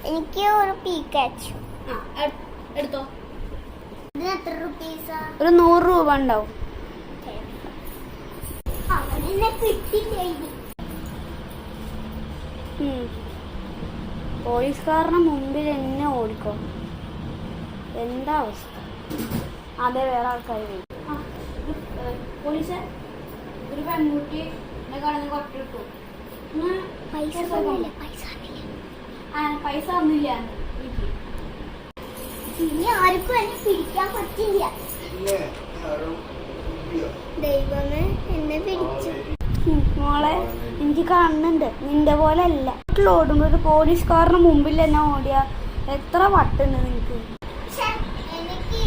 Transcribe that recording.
എനിക്ക് ഒരു പീക്കാച്ചു എടുത്തോ. എത്ര റുപ്പീസാ? ഒരു 100 രൂപ ഉണ്ടാവും. പോലീസുകാരന് മുമ്പിൽ എന്നെ ഓടിക്കോ. എന്താ അവസ്ഥ? അതെ, വേറെ ആൾക്കാർ പോലീസ് ഒരു പെൺകുട്ടി കടന്ന് കൊട്ടിട്ടു. പൈസ ഒന്നുമില്ല. ഇനി ആർക്കും എന്നെ പിടിക്കാൻ പറ്റില്ല. ദൈവമേ, എന്നെ പിടിച്ചു. മോളെ, എനിക്ക് കാണുന്നുണ്ട്, നിന്റെ പോലെ അല്ല. ഓടുമ്പോ ഒരു പോലീസുകാരന് മുമ്പിൽ എന്നെ ഓടിയ എത്ര വട്ടുണ്ട് നിനക്ക്? എനിക്ക്